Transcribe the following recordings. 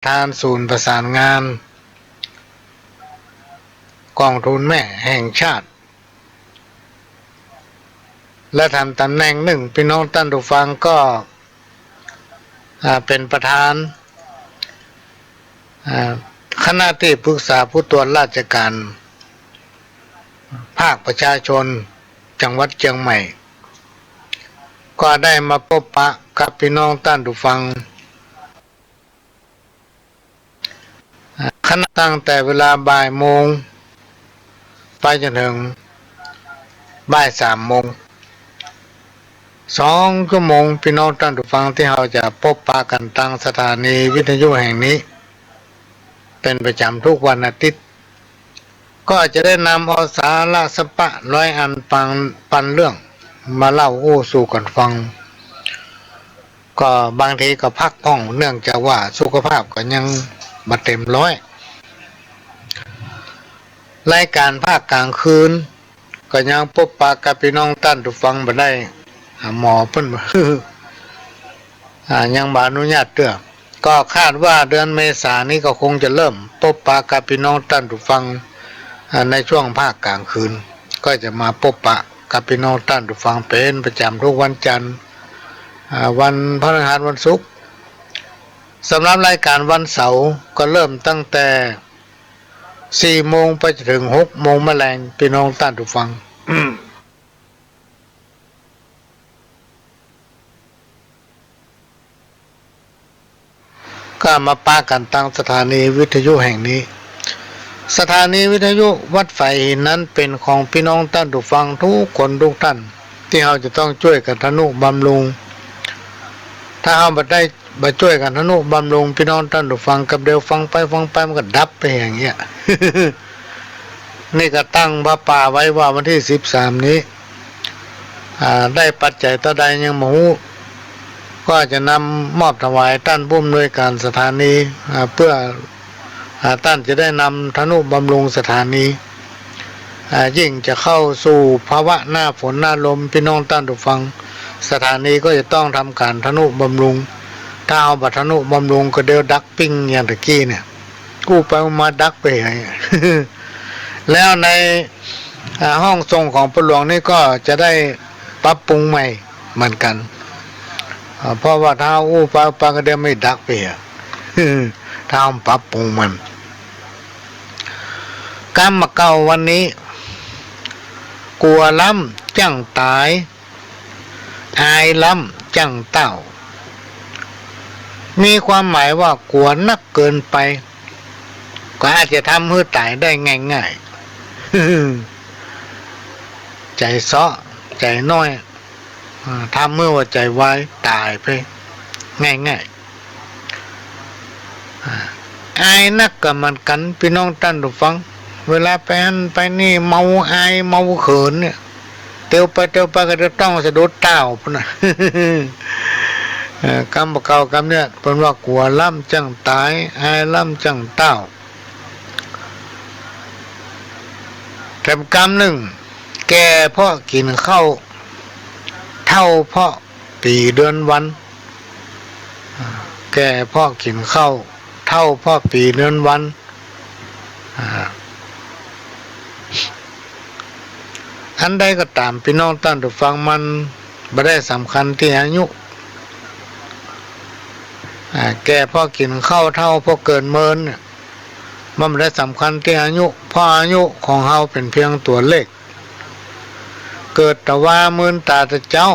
ธานศูนย์ประสานงานกองทุนแม่แห่งชาติและทำตำแหน่งหนึ่งพี่น้องท่านผู้ฟังก็เป็นประธานคณะที่ปรึกษาผู้ตรวจราชการภาคประชาชนจังหวัดเชียงใหม่ก็ได้มาพบปะกับพี่น้องท่านผู้ฟังคณะตั้งแต่เวลาบ่ายโมงไปจนถึงบ่าย3 โมง2 ชั่วโมงพี่น้องท่านผู้ฟังที่เราจะพบปะกันตั้งสถานีวิทยุแห่งนี้เป็นประจำทุกวันอาทิตย์ก็จะได้นำเอาสาระสปะร้อยอันปันเรื่องมาเล่าสู่กันฟังก็บางทีก็พักผ่อนเนื่องจากว่าสุขภาพก็ยังบ่เต็มร้อยรายการภาคกลางคืนก็ยังพบปะกับพี่น้องท่านผู้ฟังบ่ได้หมอเพิ่นยังบ่อนุญาตเด้อก็คาดว่าเดือนเมษายนนี้ก็คงจะเริ่มพบปะกับพี่น้องท่านผู้ฟังในช่วงภาคกลางคืนก็จะมาพบปะกับพี่น้องท่านผู้ฟังเป็นประจำทุกวันจันทร์วันพฤหัสวันศุกร์สำหรับรายการวันเสาร์ก็เริ่มตั้งแต่4 โมงไปจนถึง6 โมงแมลงพี่น้องท่านผู้ฟัง ก็มาปะกันตั้งสถานีวิทยุแห่งนี้สถานีวิทยุวัดไฟหินนั้นเป็นของพี่น้องท่านผู้ฟังทุกคนทุกท่านที่เราจะต้องช่วยกันทนุบำรุงถ้าเราบ่ช่วยกันทนุบำรุงพี่น้องท่านผู้ฟังกับเดียวฟังไปมันก็ดับไปอย่างเงี้ย นี่ก็ตั้งพระป่าไว้ว่าวันที่13นี้ได้ปัจจัยต่อใดยังบ่ฮู้ก็จะนำมอบถวายท่านผู้อำนวยการสถานีเพื่อท่านจะได้นำทนุบำรุงสถานียิ่งจะเข้าสู่ภาวะหน้าฝนหน้าลมพี่น้องท่านผู้ฟังสถานีก็จะต้องทำการทนุบำรุงถ้าเอาบัตรทนุบำรุงก็เดียวดักปิ้งอย่างตะกี้เนี่ยกู้ไปมาดักไป แล้วในห้องทรงของพระหลวงนี่ก็จะได้ปรับปรุงใหม่เหมือนกันเพราะว่าถ้าไปก็เดี๋ยวไม่ดักไป ถ้าปรับปรุงมันกรรมเก่าวันนี้กลัวล้ำจังตายอายล้ำจังเต้ามีความหมายว่ากลัวนักเกินไปก็อาจจะทำให้ตายได้ง่ายๆ ใจเซาะใจน้อยทำเมื่อว่าใจไว้ตายไปง่ายๆอายนักกับมันกันพี่น้องท่านผู้ฟังเวลาไปหันไปนี่เมาอายเมาเขินเนี่ยเตียวไปก็จะต้องสะดุดเต้าพุ่นน่ะ กรรมเก่ากรรมเนี่ยเป็นว่ากลัวล้ำจังตายอายล้ำจังเต้าแต่กรรมหนึ่งแก่เพราะกินข้าวเท่าเพราะปีเดือนวันแก่เพราะกินข้าวเท่าเพราะปีเดือนวันอันใดก็ตามพี่น้องท่านผู้ฟังมันไม่ได้สำคัญที่อายุแก่เพราะกินข้าวเท่าเพราะเกินเมินเนี่ยมันไม่ได้สำคัญที่อายุเพราะอายุของเราเป็นเพียงตัวเลขเกิดแต่ว่ามื่นตาแต่เจ้า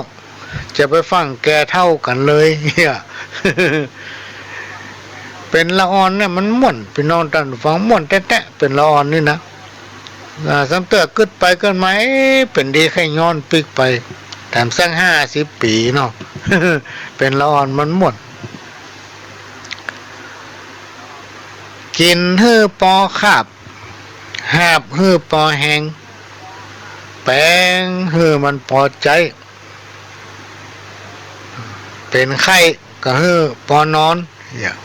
จะไปฟังแก่เท่ากันเลยเนี่ย เป็นละอ่อนเนี่ยมันม่วนพี่น้องท่านฟังม่วนแตะเป็นละอ่อนนี่นะสังเกตขึ้นไปกันไหมเป็นดีแค่ย้อนปิกไปแถมสัก50 ปีเนาะ เป็นละอ่อนมันม่วนกินฮื้อปอคาบหาบฮื้อปอแหงแปงฮื้อมันพอใจเป็นไข้ก็ฮื้อปอนอนอย่าง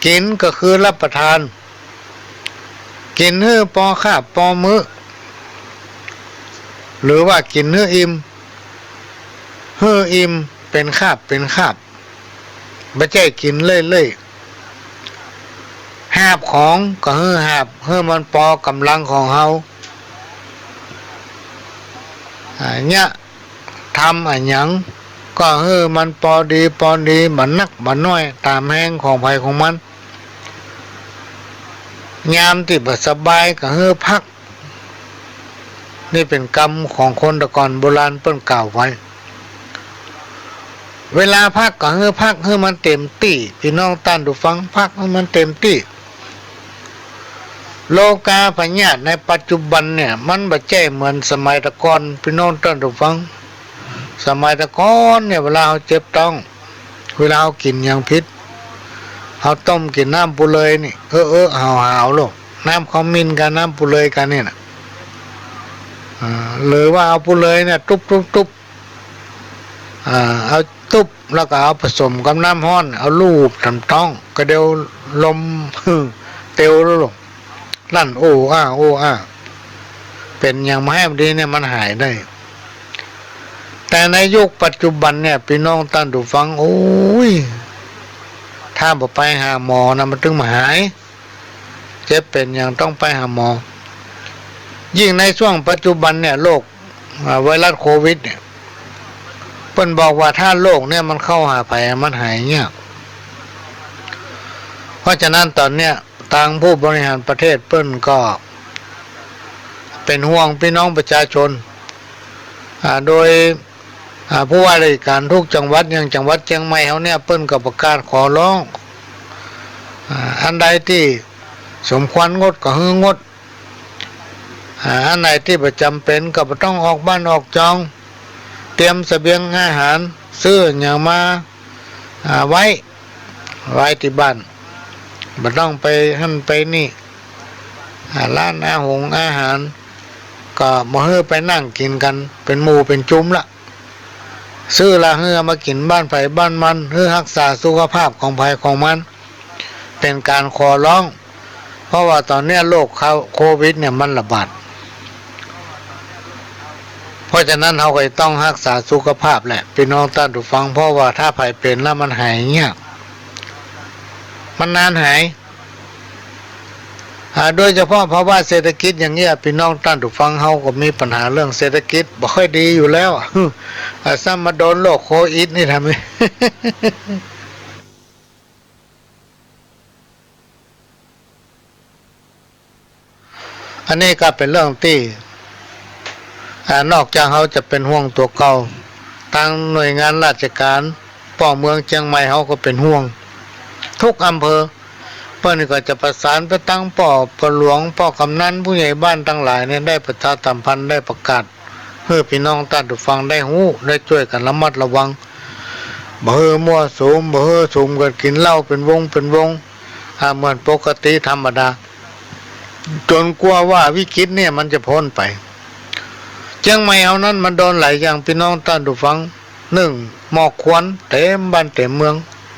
กินก็คือรับประทานกินฮื้อปอคาบปอมื้อหรือว่ากินฮื้ออิ่มเป็นคาบ ไม่ใช่กินเล่ยๆหาบของก็หาบมันพอกำลังของเฮาเนี่ยทำอันหยังก็มันพอดีบันนักบันน้อยตามแห้งของภัยของมันยามที่บ่สบายก็พักนี่เป็นกรรมของคนแต่ก่อนโบราณเปิ้นกล่าวไว้เวลาพักก็พักมันเต็มที่พี่น้องท่านผู้ฟังพักให้มันเต็มที่โลกาพญาติในปัจจุบันเนี่ยมันบ่ใช่เหมือนสมัยตะก่อนพี่น้องท่านผู้ฟังสมัยตะก่อนเนี่ยเวลาเราเจ็บท้องเวลาเรากินอย่างพิษเราต้มกินน้ำปูเลยนี่หาวโลกน้ำขมิ้นกับน้ำปูเลยกันนี่นะหรือว่าเอาปูเลยเนี่ยทุบเอาทุบแล้วก็เอาผสมกับน้ำห้อนเอาลูบทำท้องก็เดี๋ยวลมเตียวแล้วลูกลั่นโอ้อ้าเป็นอย่างไม่ให้ดีเนี่ยมันหายได้แต่ในยุคปัจจุบันเนี่ยพี่น้องท่านผู้ฟังโอ้ยถ้าบอกไปหาหมอนะมันถึงมาหายเจ็บเป็นอย่างต้องไปหาหมอยิ่งในช่วงปัจจุบันเนี่ยโรคไวรัสโควิดเนี่ยเพิ่นบอกว่าถ้าโรคเนี่ยมันเข้าหาไปมันหายเนี่ยเพราะฉะนั้นตอนเนี้ยทางผู้บริหารประเทศเพิ่นก็เป็นห่วงพี่น้องประชาชนโดยผู้ว่าราชการทุกจังหวัดอย่างจังหวัดเชียงใหม่เขาเนี่ยเปิ้นก็ประกาศขอร้องอันใดที่สมควรงดก็งดอันไหนที่ประจำเป็นก็ต้องออกบ้านออกจองเตรียมเสบียงอาหารซื้ออย่างมาไว้ที่บ้านไม่ต้องไปหั่นไปนี่ร้านอาหารก็มาไปนั่งกินกันเป็นหมู่เป็นจุ้มละซื้อละมากินบ้านไผบ้านมันรักษาสุขภาพของไผของมันเป็นการขอร้องเพราะว่าตอนนี้โรคโควิดเนี่ยมันระบาดเพราะฉะนั้นเราก็ต้องรักษาสุขภาพแหละพี่น้องท่านผู้ฟังเพราะว่าถ้าไผเป็นแล้วมันหายเงี้ยมันนานหายโดยเฉพาะภาวะเศรษฐกิจอย่างเงี้ยพี่น้องท่านผู้ฟังเขาก็มีปัญหาเรื่องเศรษฐกิจบ่ค่อยดีอยู่แล้วซ้ำมาโดนโรคโควิดนี่ทำไม อันนี้ก็เป็นเรื่องที่นอกจากเขาจะเป็นห่วงตัวเก่าทางหน่วยงานราชการป้อเมืองเชียงใหม่เขาก็เป็นห่วงทุกอำเภอเพื่อนก็จะประสานไปตั้งป้อหลวงป้อกำนันผู้ใหญ่บ้านทั้งหลายเนี่ยได้ประชาสัมพันธ์ได้ประกาศเพื่อพี่น้องท่านผู้ฟังได้หู้ได้ช่วยกันระมัดระวังบ่มั่วสุมกันกินเหล้าเป็นวงเหมือนปกติธรรมดาจนกลัวว่าวิกฤตเนี่ยมันจะพ้นไปเชียงใหม่เอานั้นมันโดนหลายอย่างพี่น้องท่านผู้ฟัง1หมอกควันเต็มบ้านเต็มเมือง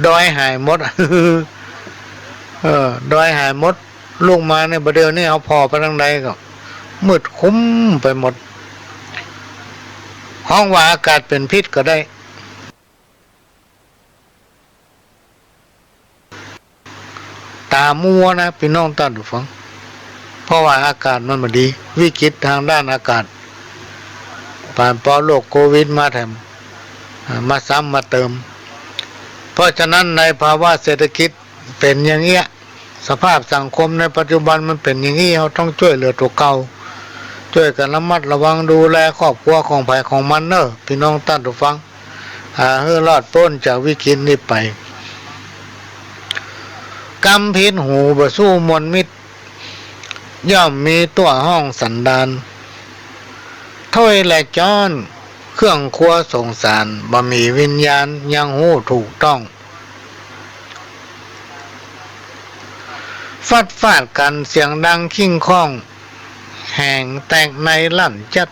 ดอยหายหมด ดอยหายหมดลูกมาเนี่ยประเดี๋ยวนี้เอาพอไปทางใดก็มืดคุ้มไปหมดห้องว่าอากาศเป็นพิษก็ได้ตามัวนะพี่น้องท่านผู้ฟังเพราะว่าอากาศมันไม่ดีวิกฤตทางด้านอากาศผ่านพอโรคโควิดมาแถมมาซ้ำมาเติมเพราะฉะนั้นในภาวะเศรษฐกิจเป็นอย่างเงี้ยสภาพสังคมในปัจจุบันมันเป็นอย่างนี้เราต้องช่วยเหลือตัวเก่าช่วยกันระมัดระวังดูแลครอบครัวของภัยของมันเนอะพี่น้องท่านผู้ฟังให้รอดพ้นจากวิกฤตนี้ไปกำพิษหูบ่สู้มนมิตรย่อมมีตัวห้องสันดานถ้วยและจ้อนเครื่องครัวสงสารบ่มีวิญญาณยังหูถูกต้องฟาดกันเสียงดังขิ้งข้องแห่งแตกในลั่นจัด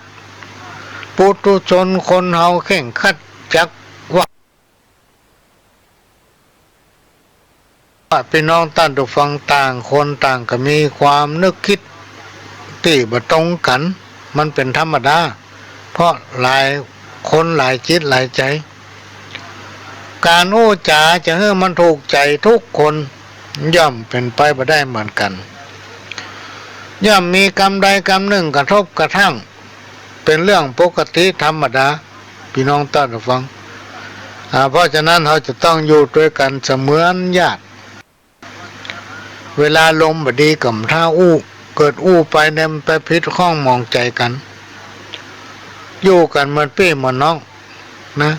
ปุถุชนคนเฮาเข่งคัดจักว่าพี่น้องท่านผู้ฟังต่างคนต่างก็มีความนึกคิดที่บ่ตรงกันมันเป็นธรรมดาเพราะหลายคนหลายจิตหลายใจ การอู้จาจะให้มันถูกใจทุกคนย่อมเป็นไปบ่ได้เหมือนกันย่อมมีกรรมใดกรรมหนึ่งกระทบกระทั่งเป็นเรื่องปกติธรรมดาพี่น้องต้อนฟังเพราะฉะนั้นเราจะต้องอยู่ด้วยกันเสมือนญาติเวลาลมบดีกับท่าอู้เกิดอู้ไปเนี่ยมันไปพิษข้องมองใจกันอยู่กันเหมือนพี่เหมือนน้องนะ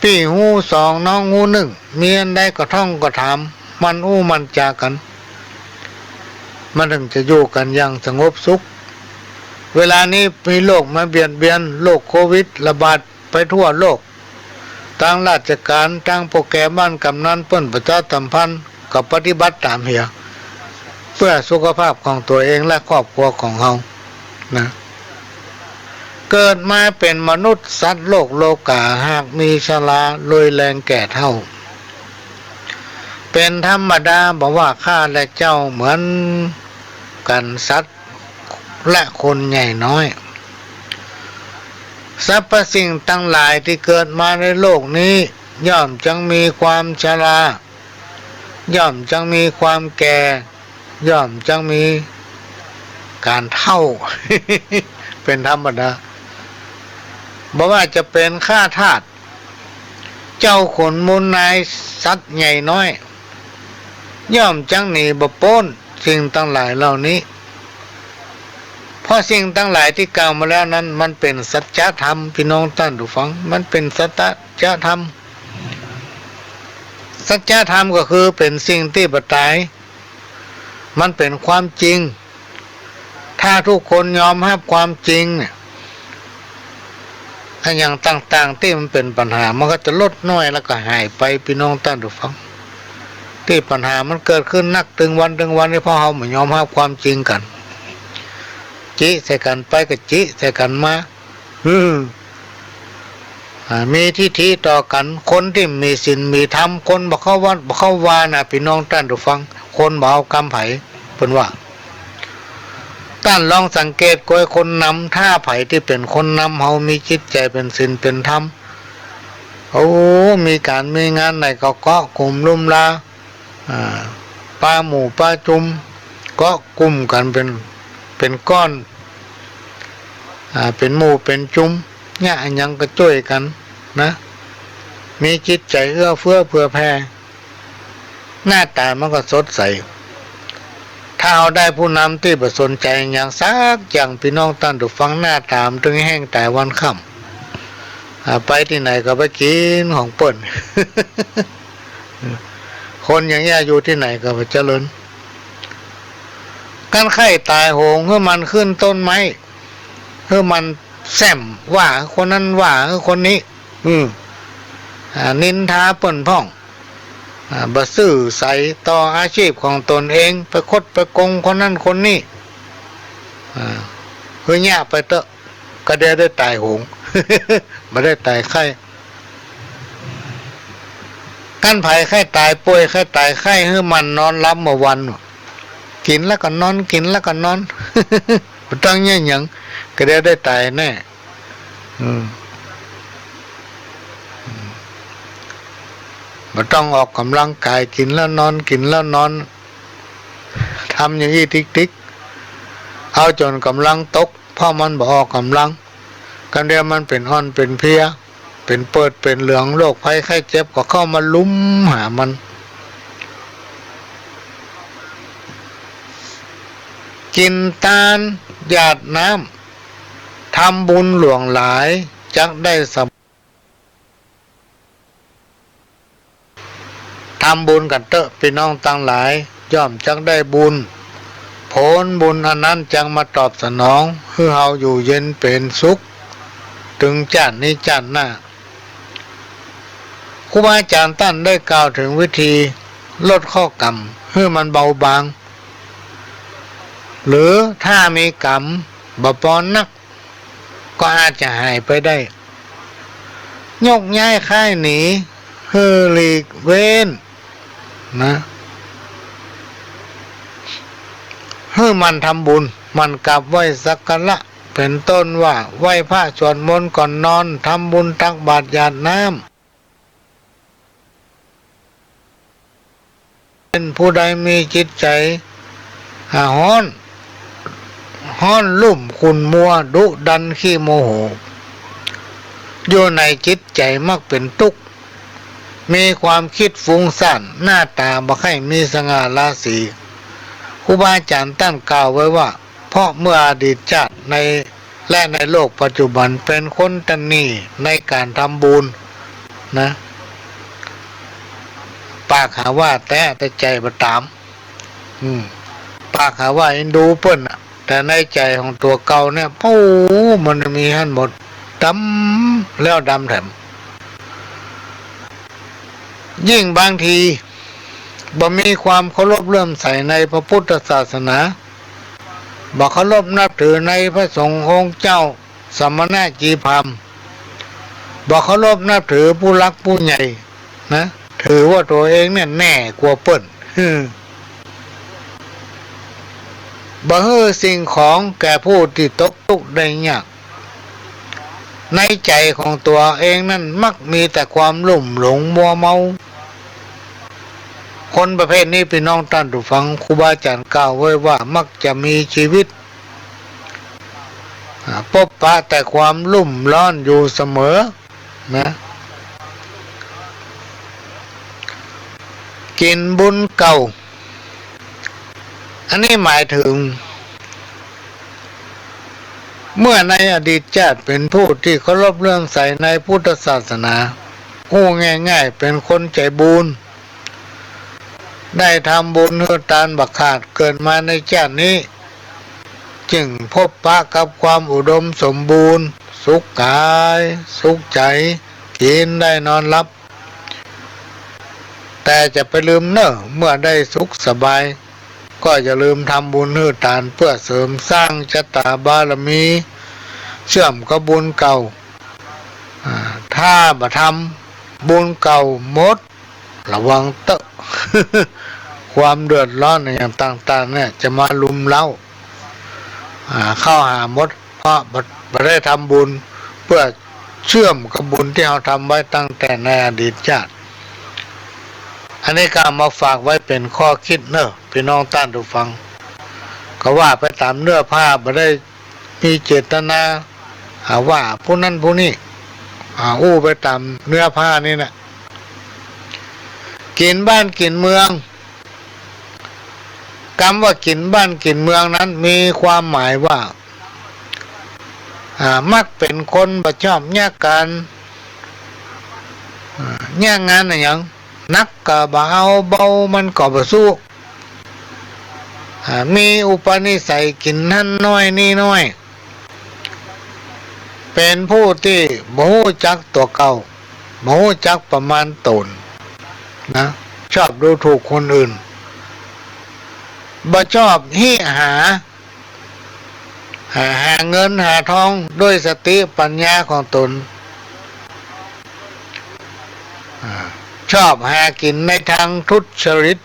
พี่หูสองน้องหูหนึ่งมีอันใดก็ท่องก็ถามมันอู้มันจากันมันถึงจะอยู่กันอย่างสงบสุขเวลานี้มีโรคมาเบียดเบียนโรคโควิดระบาดไปทั่วโลกทางราชการทางโปรแกรมบ้านกำนันเปิ้นประชาสัมพันธ์กับปฏิบัติตามเหียเพื่อสุขภาพของตัวเองและครอบครัวของเฮานะเกิดมาเป็นมนุษย์สัตว์โลกโลกาหากมีชราลอยแรงแก่เท่าเป็นธรรมดาบอกว่าข้าและเจ้าเหมือนกันสัตว์และคนใหญ่น้อยสรรพสิ่งทั้งหลายที่เกิดมาในโลกนี้ย่อมจังมีความชราย่อมจังมีความแก่ย่อมจังมีการเฒ่า เป็นธรรมดาบอกว่าจะเป็นข้าทาสเจ้าขนมูลนายสัตว์ใหญ่น้อยย่อมจังหนีบ่พ้นสิ่งทั้งหลายเหล่านี้เพราะสิ่งทั้งหลายที่กล่าวมาแล้วนั้นมันเป็นสัจธรรมพี่น้องท่านผู้ฟังมันเป็นสัจธรรมสัจธรรมก็คือเป็นสิ่งที่บ่ตายมันเป็นความจริงถ้าทุกคนยอมรับความจริงเนี่ยถ้าอย่างต่างๆที่มันเป็นปัญหามันก็จะลดน้อยแล้วก็หายไปพี่น้องท่านผู้ฟังที่ปัญหามันเกิดขึ้นนักถึงวันนี่เพราะเราไม่ยอมรับความจริงกันจิใส่กันไปกับจิใส่กันมามีทิฏฐิต่อกันคนที่มีศีลมีธรรมคนบ่เข้าวัดบ่เข้าวานะพี่น้องท่านผู้ฟังคนบ่เอากำไผเพิ่นว่าท่านลองสังเกตกวยคนนำถ้าไผที่เป็นคนนำเฮามีจิตใจเป็นศีลเป็นธรรมโอ้มีการมีงานไหนก็เกาะกลุ่มลุ่มลาปลาหมู่ปลาจุมก็กลุ่มกันเป็นก้อนเป็นหมู่เป็นจุมเนี่ยอันยังก็ช่วยกันนะมีจิตใจเอื้อเฟื้อเผื่อแผ่หน้าตามันก็สดใสถ้าเอาได้ผู้นำที่ประสนใจอย่างซักอย่างพี่น้องท่านถูกฟังหน้าตามถึงแห้งแต่วันค่ำไปที่ไหนก็ไปกินของเปิ่น คนอย่างนี้อยู่ที่ไหนก็ไปเจริญการไข้ตายโหงเพื่อมันขึ้นต้นไม้เพื่อมันแซมว่าคนนั้นว่าคนนี้นินทาเปิ่นพ่องบ่ซื่อใสต่ออาชีพของตนเองไปคดไปโกงคนนั้นคนนี้เพื่อแย่ไปเตอะก็ได้ตายโหง ไม่ได้ตายไข้กันไผ่ไข้ตายป่วยไข้ตายไข้ให้มันนอนรับเมื่อวันกินแล้วก็นอนกินแล้วก็นอน ไม่ต้องแย่หยังก็ได้ตายแน่ไม่ต้องออกกำลังกายกินแล้วนอนกินแล้วนอนทำอย่างนี้ติ๊กเอาจนกำลังตกเพราะมันบ่ออกกำลังกันเดียวมันเป็นอ่อนเป็นเพลียเป็นเปิดเป็นเหลืองโรคภัยไข้เจ็บก็เข้ามาลุ้มหามันกินตาลหยาดน้ำทำบุญหลวงหลายจักได้ทำบุญกันเตอะพี่น้องตั้งหลายย่อมจักได้บุญผลบุญอันนั้นจังมาตอบสนองให้เฮาอยู่เย็นเป็นสุขถึงจันนี้จันหน้าครูบาอาจารย์ท่านได้กล่าวถึงวิธีลดข้อกรรมให้มันเบาบางหรือถ้ามีกรรมบ่ปอนนักก็อาจจะหายไปได้ยกย้ายค่ายหนีเฮือหลีกเว้นนะให้มันทำบุญมันกลับไหว้สักการะเป็นต้นว่าไหว้พระสวดมนต์ก่อนนอนทำบุญตักบาตรหยาดน้ เป็นผู้ใดมีจิตใจฮ้อนลุ่มขุ่นมัวดุดันขี้โมโหอยู่ในจิตใจมักเป็นทุกข์มีความคิดฟุ้งซ่านหน้าตาบ่ค่อยมีสง่าราศีครูบาอาจารย์ท่านกล่าวไว้ว่าเพราะเมื่ออดีตชาติและในโลกปัจจุบันเป็นคนตันนี่ในการทำบุญนะปากหาว่าแต่ใจบ่ตามปากหาว่าเอ็นดูเปิ้นแต่ในใจของตัวเก่าเนี่ยโอ้มันมีหันหมดดำแล้วดำแถมยิ่งบางทีบ่มีความเคารพเลื่อมใสในพระพุทธศาสนาบ่เคารพนับถือในพระสงฆ์องค์เจ้าสมณะจีพามบ่เคารพนับถือผู้รักผู้ใหญ่นะถือว่าตัวเองเนี่ยแน่กว่าเปิ้นบ่ฮือสิ่งของแก่ผู้ที่ตกทุกข์ได้ยากในใจของตัวเองนั่นมักมีแต่ความลุ่มหลงมัวเมาคนประเภทนี้พี่น้องท่านผู้ฟังครูบาอาจารย์กล่าวไว้ว่ามักจะมีชีวิตพบปะแต่ความลุ่มร้อนอยู่เสมอนะกินบุญเก่าอันนี้หมายถึงเมื่อในอดีตชาติเป็นผู้ที่เคารพเลื่อมใสในพุทธศาสนาผู้ง่ายๆเป็นคนใจบุญได้ทำบุญเพื่อทานบักขาดเกิดมาในชาตินี้จึงพบปะกับความอุดมสมบูรณ์สุขกายสุขใจกินได้นอนหลับแต่จะไปลืมเนอะเมื่อได้สุขสบายก็อย่าลืมทำบุญเพื่อทานเพื่อเสริมสร้างชะตาบารมีเชื่อมกับบุญเก่าถ้าบ่ทำบุญเก่าหมดระวังเตอะความเดือดร้อนอย่างต่างๆเนี่ยจะมาลุมเล้าเข้าหาหมดเพราะบ่ได้ทำบุญเพื่อเชื่อมกับบุญที่เราทำไว้ตั้งแต่ในอดีตชาติอันนี้ก็มาฝากไว้เป็นข้อคิดเนอะพี่น้องท่านผู้ฟังก็ว่าไปตามเนื้อผ้าบ่ได้มีเจตนาว่าผู้นั้นผู้นี้อู้ไปตามเนื้อผ้านี่นะกินบ้านกินเมืองคำว่ากินบ้านกินเมืองนั้นมีความหมายว่ามักเป็นคนบ่ชอบแยกกันแยกงานอะไรอย่างนักก็บ่เอาเบามันก็บ่สู้มีอุปนิสัยกินนั่นน้อยนี่น้อยเป็นผู้ที่บ่รู้จักตัวเก่าบ่รู้จักประมาณตนนะชอบดูถูกคนอื่นบ่ชอบหาเงินหาทองด้วยสติปัญญาของตนชอบหากินในทางทุจริต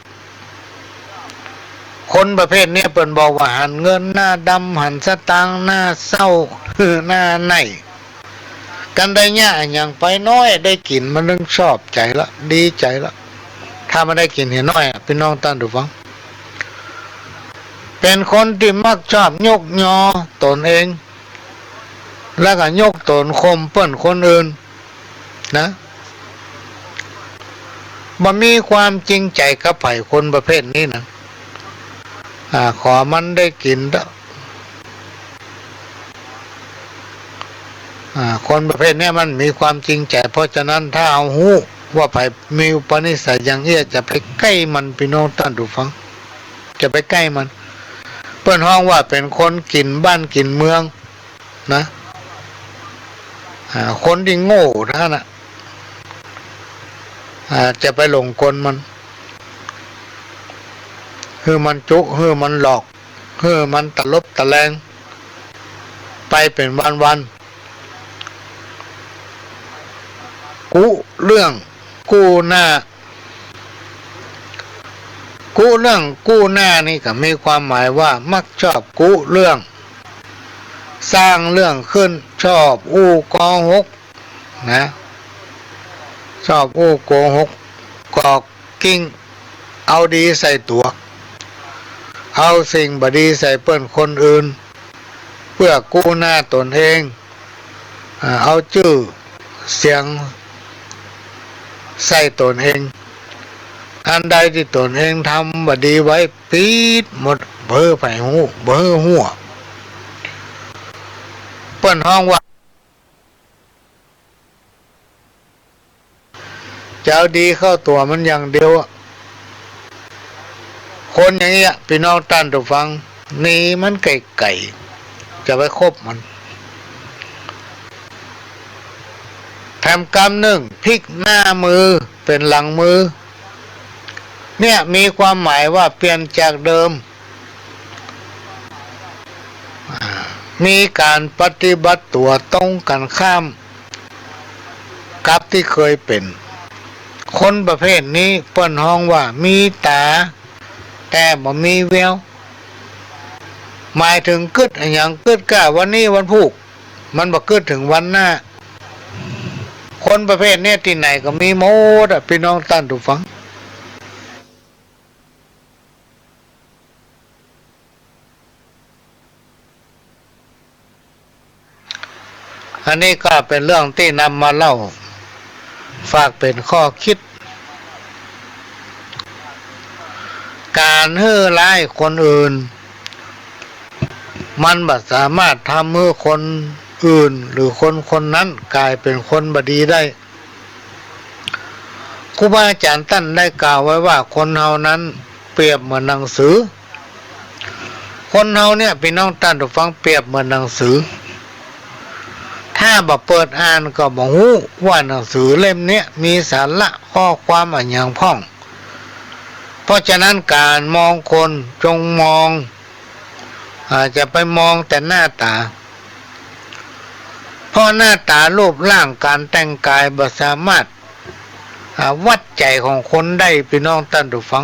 คนประเภทนี้เปิ้นบอกว่าหันเงินหน้าดำหันสตางค์หน้าเศร้าหน้าไหนกันได้ยะอย่างไปน้อยได้กินมันนึงชอบใจละดีใจละถ้าไม่ได้กินเห็นน้อยพี่น้องท่านผู้ฟังเป็นคนที่มักชอบยกยอตนเองแล้วก็ยกตนข่มเปิ้นคนอื่นนะบ่มีความจริงใจกับไผคนประเภทนี้นะขอมันได้กินแล้วคนประเภทนี้มันมีความจริงใจเพราะฉะนั้นถ้าเอาหูว่าไผมีอุปนิสัยอย่างเอี้ยจะไปใกล้มันพี่น้องท่านผู้ฟังจะไปใกล้มันเปิ้นห้องว่าเป็นคนกินบ้านกินเมืองนะคนที่โง่ท่านจะไปหลงกลมันมันจุมันหลอกมันตลบตะแลงไปเป็นวันกุเรื่องกู้หน้านี่ก็มีความหมายว่ามักชอบกุเรื่องสร้างเรื่องขึ้นชอบโกหกนะชอบโกหกกอกกิ้ง เอาดีใส่ตัวเอาสิ่งบดีใส่เปิ้นคนอื่นเพื่อกู้หน้าตนเองเอาชื่อเสียงใส่ตนเองอันใดที่ตนเองทำบดีไว้ปิดหมดเบ้อไปหูเบ้อหัวเปิ้นห้องว่าจะเอาดีเข้าตัวมันอย่างเดียวคนอย่างเงี้ยพี่น้องท่านผู้ฟังนี่มันไก่จะไปคบมันแถมกำหนึ่งพลิกหน้ามือเป็นหลังมือเนี่ยมีความหมายว่าเปลี่ยนจากเดิมมีการปฏิบัติตัวตรงกันข้ามกับที่เคยเป็นคนประเภทนี้เปิ้นฮ้องว่ามีตาแต่บ่มีแววหมายถึงกึดอย่างกึดก้าวันนี้วันพุกมันบ่กึดถึงวันหน้าคนประเภทนี้ที่ไหนก็มีหมดพี่น้องท่านผู้ฟังอันนี้ก็เป็นเรื่องที่นำมาเล่าฝากเป็นข้อคิดการเฮ้อร้ายคนอื่นมันบ่สามารถทำให้คนอื่นหรือคนนั้นกลายเป็นคนบดีได้ครูบาอาจารย์ท่านได้กล่าวไว้ว่าคนเฮานั้นเปรียบเหมือนหนังสือคนเฮาเนี่ยพี่น้องท่านผู้ฟังเปรียบเหมือนหนังสือถ้าบ่เปิดอ่านก็บ่ฮู้ว่าหนังสือเล่มนี้มีสาระข้อความอะไรอย่างพ้องเพราะฉะนั้นการมองคนจงมองจะไปมองแต่หน้าตาเพราะหน้าตารูปร่างการแต่งกายบ่สามารถวัดใจของคนได้พี่น้องท่านผู้ฟัง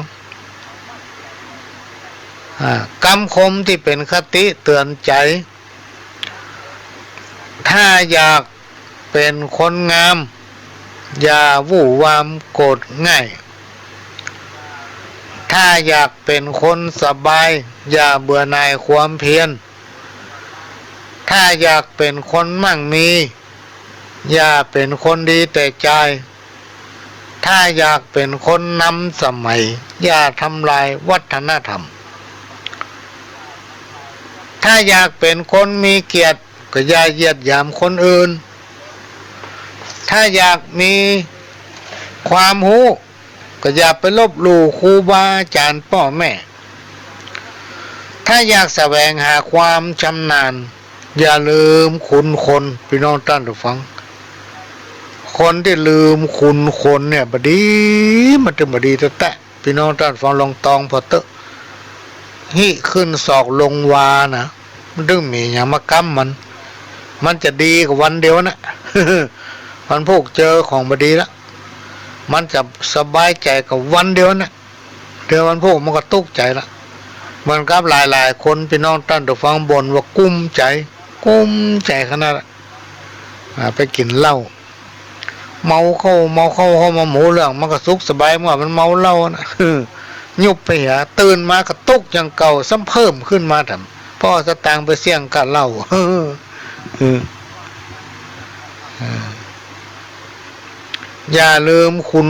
คำคมที่เป็นคติเตือนใจถ้าอยากเป็นคนงามอย่าวู่วามโกรธง่ายถ้าอยากเป็นคนสบายอย่าเบื่อหน่ายความเพียรถ้าอยากเป็นคนมั่งมีอย่าเป็นคนดีแต่ใจถ้าอยากเป็นคนนำสมัยอย่าทำลายวัฒนธรรมถ้าอยากเป็นคนมีเกียรติก็อย่าเหยียดหยามคนอื่นถ้าอยากมีความรู้ก็อย่าไปลบหลู่ครูบาอาจารย์พ่อแม่ถ้าอยากแสวงหาความชำนาญอย่าลืมคุณคนพี่น้องท่านผู้ฟังคนที่ลืมคุณคนเนี่ยบดีมันจะบดีแต่พี่น้องท่านฟังลองตองพอเตอะหิขึ้นศอกลงวานะมันดึงมีอย่างมากำมันจะดีกว่าวันเดียวนะ มันพวกเจอของบดีแล้วมันจะสบายใจกับวันเดียวนะเดี๋ยววันพวกมันก็ตุกใจละมันกับหลายคนพี่น้องท่านผู้ฟังบ่นว่ากุ้มใจขนาดไปกินเหล้าเมาเข้ามาหมูเรื่องมันก็สุขสบายเมื่อมันเมาเหล้านะ ยุบไปหาตื่นมาก็ตุกอย่างเก่าซ้ำเพิ่มขึ้นมาทำพ่อสตางค์ไปเสี่ยงกับเหล้า อย่าลืมคุณ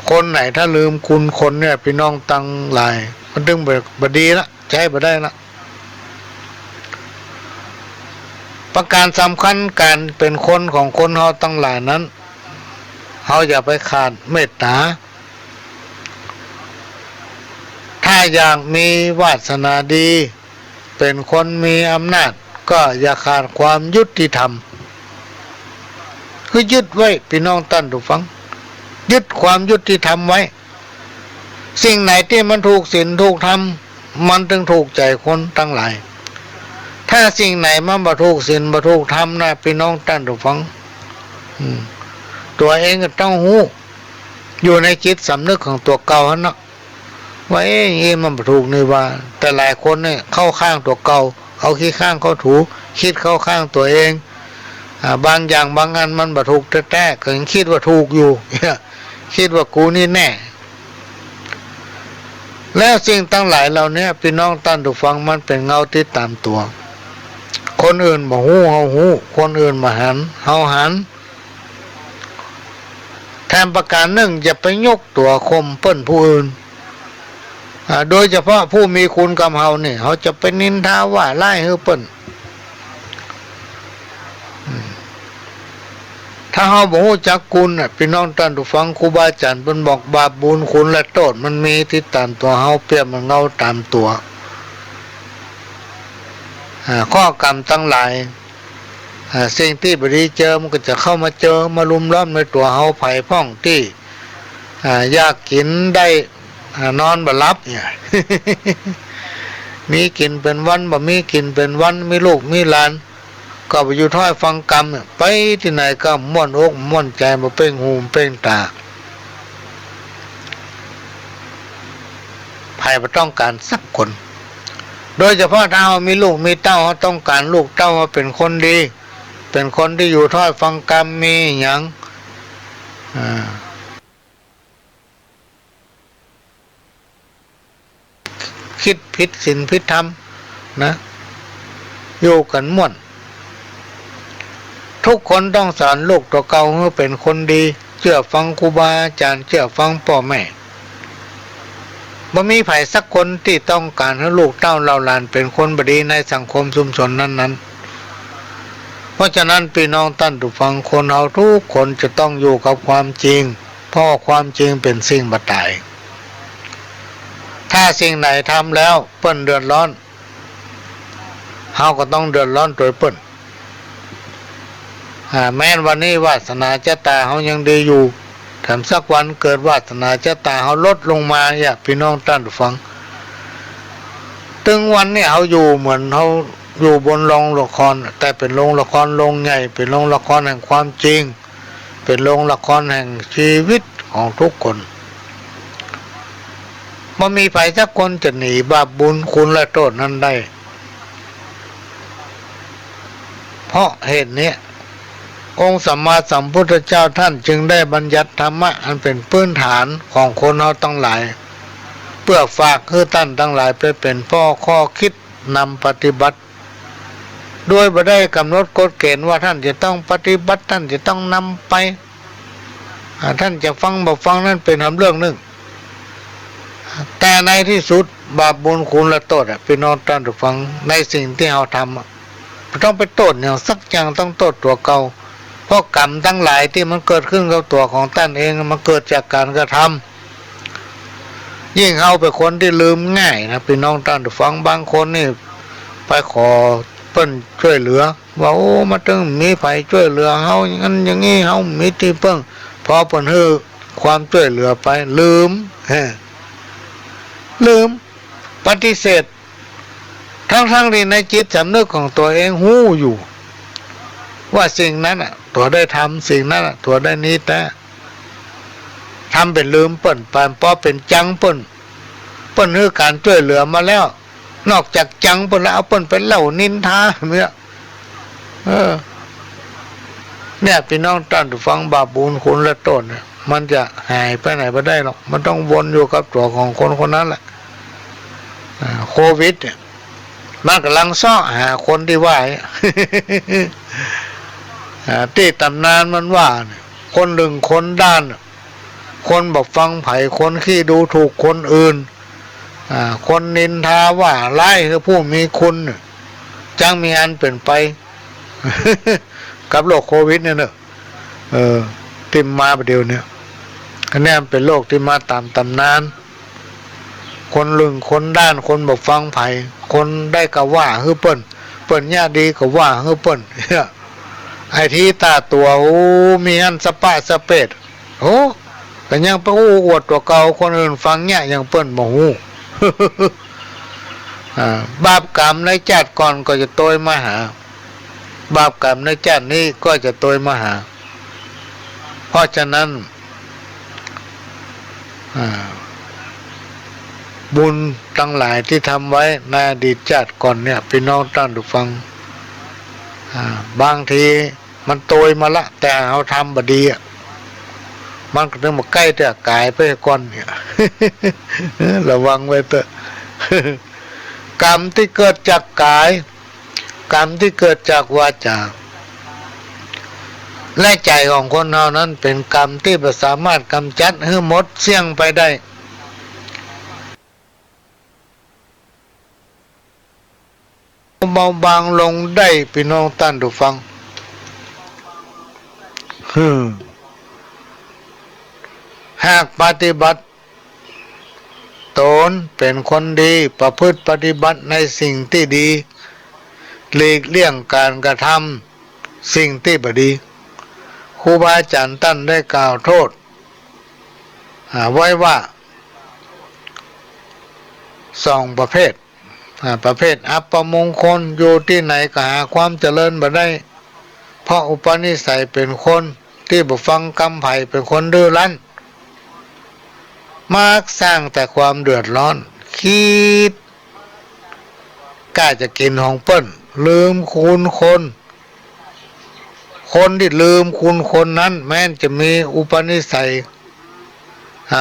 คนไหนถ้าลืมคุณคนเนี่ยพี่น้องตั้งหลายมันดึงบดีละใช้บ่ได้ละประการสำคัญการเป็นคนของคนเฮาตั้งหลายนั้นเฮาอย่าไปขาดเมตตาถ้าอยากมีวาสนาดีเป็นคนมีอำนาจก็อย่าขาดความยุติธรรมคือยึดไว้พี่น้องท่านผู้ฟังยึดความยุติธรรมไว้สิ่งไหนที่มันถูกศีลถูกธรรมมันถึงถูกใจคนทั้งหลายถ้าสิ่งไหนมันบ่ถูกศีลบ่ถูกธรรมนะพี่น้องท่านผู้ฟังตัวเองก็ต้องหู้อยู่ในจิตสำนึกของตัวเก่าหั่นเนาะว่ามันบ่ถูกนี่ว่าแต่หลายคนเนี่ยเข้าข้างตัวเก่าเอาขี้ข้างเขาถูคิดเข้าข้างตัวเองบางอย่างบางอันมันบ่ถูกแท้ๆก็ยังคิดว่าถูกอยู่ คิดว่ากูนี่แน่ แล้วสิ่งทั้งหลายเหล่านี้พี่น้องท่านผู้ฟังมันเป็นเงาที่ตามตัวคนอื่นบ่ฮู้เฮาฮู้คนอื่นมาหันเฮาหันแทนประการหนึ่งอย่าไปยกตัวข่มเปิ้นผู้อื่นโดยเฉพาะผู้มีคุณกับเฮานี่เขาจะไปนินทาว่าไล่เฮาเปิ้นถ้าเฮาบ่ฮู้จักคุณน่ะพี่น้องท่านผู้ฟังครูบาอาจารย์เพิ่นบอกบาปบุญคุณและโทษมันมีที่ตามตัวเฮาเปรียบเหมือนเงาตามตัวข้อกรรมทั้งหลายสิ่งที่บ่ดีเจอมันก็จะเข้ามาเจอมาลุมล้อมในตัวเฮาไผพ่องที่อยากกินได้นอนบ่หลับเนี่ย มีกินเป็นวันบ่มีกินเป็นวันมีลูกมีหลานก็ไปอยู่ถ้อยฟังกรรมไปที่ไหนก็ม่วนอกม่วนใจบ่เป้งหูเป้งตาไผบ่ต้องการสักคนโดยเฉพาะถ้าเรามีลูกมีเต้าเราต้องการลูกเต้ามาเป็นคนดีเป็นคนที่อยู่ถ้อยฟังกรรมมีหยังคิดผิดศีลผิดธรรมนะอยู่กันม่วนทุกคนต้องสอนลูกตัวเก่าให้เป็นคนดีเชื่อฟังครูบาอาจารย์เชื่อฟังพ่อแม่บ่มีไผสักคนที่ต้องการให้ลูกเต้าเราหลานเป็นคนบดีในสังคมชุมชนนั้นๆเพราะฉะนั้นพี่น้องท่านผู้ฟังคนเราทุกคนจะต้องอยู่กับความจริงเพราะความจริงเป็นสิ่งบ่ตายถ้าสิ่งไหนทำแล้วเปิ้นเดือดร้อนเฮาก็ต้องเดือดร้อนโดยเปิ้นแม้นวันนี้วาสนาชะตาเฮายังดีอยู่แถมสักวันเกิดวาสนาชะตาเฮาลดลงมาอย่าพี่น้องท่านผู้ฟังถึงวันนี้เฮาอยู่เหมือนเฮาอยู่บนโรงละครแต่เป็นโรงละครโรงใหญ่เป็นโรงละครแห่งความจริงเป็นโรงละครแห่งชีวิตของทุกคนบ่มีไผสักคนจะหนีบาปบุญคุณและโทษนั้นได้เพราะเหตุนี้องค์สัมมาสัมพุทธเจ้าท่านจึงได้บัญญัติธรรมะอันเป็นพื้นฐานของคนเราทั้งหลายเพื่อฝากให้ท่านทั้งหลายไปเป็นข้อคิดนำปฏิบัติโดยบ่ได้กำหนดกฎเกณฑ์ว่าท่านจะต้องปฏิบัติท่านจะต้องนำไปท่านจะฟังบ่ฟังนั่นเป็นเรื่องหนึ่งแต่ในที่สุดบาปบุญคุณและโทษพี่น้องท่านผู้ฟังในสิ่งที่เราทำต้องไปโทษอย่างสักอย่างต้องโทษตัวเก่าเพราะกรรมทั้งหลายที่มันเกิดขึ้นกับตัวของท่านเองมันเกิดจากการกระทำยิ่งเอาไปคนที่ลืมง่ายนะพี่น้องท่านผู้ฟังบางคนนี่ไปขอเพิ่นช่วยเหลือว่าโอ้มาถึงมีไผช่วยเหลือเฮาอย่างนั้นอย่างนี้เฮามีที่เพิ่งพอเพิ่นให้ความช่วยเหลือไปลืมปฏิเสธทั้งที่ในจิตสำนึกของตัวเองหู้อยู่ว่าสิ่งนั้นตัวได้ทำสิ่งนั้นตัวได้นี้แต่ทำเป็นลืมเปิ้นปานพอเป็นจังเปิ้นคือการช่วยเหลือมาแล้วนอกจากจังเปิ้นแล้วเอาเปิ้นไปเล่านินทาเนี่ยพี่น้องท่านผู้ฟังบาปบุญคุณและโทษเนี่ยมันจะหายไปไหนไม่ได้หรอกมันต้องวนอยู่กับตัวของคนนั้นแหละโควิดเนี่ยมันกำลังซ้อหาคนที่ว่าที่ตำนานมันว่าคนหนึ่งคนด้านคนบอกฟังไผ่คนขี้ดูถูกคนอื่นคนนินทาว่าไล่คือผู้มีคุณจังมีอันเป็นไป กับโรคโควิดเนี่ยเนอะที่มาประเดี๋ยวเนี่ยอันนี้เป็นโรคที่มาตามตำนานคนลึงคนด้านคนบอกฟังไผ่คนได้ก็ว่าฮือเปิ้นญาดีก็ว่าฮือเปิ้นไอ้ที่ตาตัวโอ้มีอันสปะสเปดโอ้แต่ยังไปอู้อวดตัวเก่าคนอื่นฟังเนี่ยยังเปิ้นบ่ฮู้ บาปกรรมในชาติก่อนก็จะโตยมาหาบาปกรรมในชาตินี้ก็จะโตยมาหาเพราะฉะนั้นบุญทั้งหลายที่ทำไว้ในอดีตชาติก่อนเนี่ยพี่น้องท่านผู้ฟังบางทีมันโตยมาละแต่เราทำบดี มันก็ต้องมาใกล้แต่กายไปก่อนเนี่ย ระวังไว้เถอะ กรรมที่เกิดจากกายกรรมที่เกิดจากวาจาและใจของคนเรานั้นเป็นกรรมที่ไม่สามารถกำจัดให้หมดเสี่ยงไปได้เบาบางลงได้พี่น้องท่านผู้ฟังหากปฏิบัติตนเป็นคนดีประพฤติปฏิบัติในสิ่งที่ดีหลีกเลี่ยงการกระทำสิ่งที่บดีครูบาอาจารย์ท่านได้กล่าวโทษไว้ว่าสองประเภทประเภทอัปมงคลอยู่ที่ไหนก็หาความเจริญบ่ได้เพราะอุปนิสัยเป็นคนที่บ่ฟังคำไผ่เป็นคนดื้อรั้นมักสร้างแต่ความเดือดร้อนคิดกล้าจะกินของเปิ้นลืมคุณคนที่ลืมคุณคนนั้นแม้นจะมีอุปนิสัย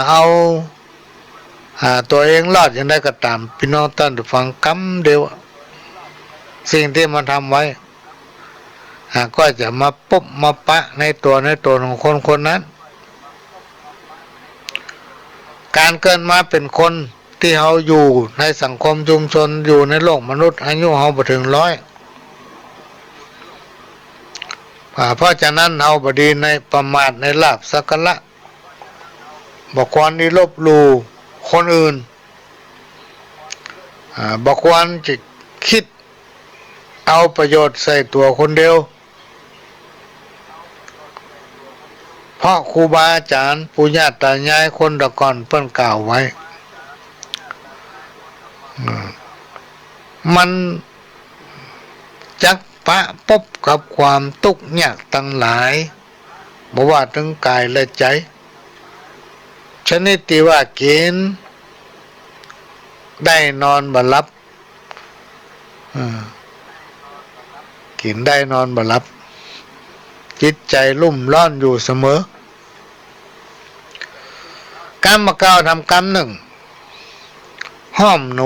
เอาตัวเองรอดอย่างได้ก็ตามพี่น้องท่านฟังคำเดียวสิ่งที่มันทำไว้ก็จะมาปุ๊บมาปะในตัวของคนคนนั้นการเกิดมาเป็นคนที่เขาอยู่ในสังคมชุมชนอยู่ในโลกมนุษย์อายุเขาบ่ถึง100เพราะฉะนั้นเราบดีในประมาทในลาภสักการะบ่ควรที่ลบหลู่คนอื่นบ่ควรจะคิดเอาประโยชน์ใส่ตัวคนเดียวเพราะครูบาอาจารย์ปู่ย่าตายายคนตะก่อนเพิ่นกล่าวไว้มันจักปะพบกับความทุกข์ยากทั้งหลายบ่ว่าทั้งกายและใจชนิดที่ว่ากินได้นอนบ่หลับกินได้นอนบ่หลับจิตใจลุ่มร้อนอยู่เสมอกรรมเก้าทำกรรมหนึ่งห้อมห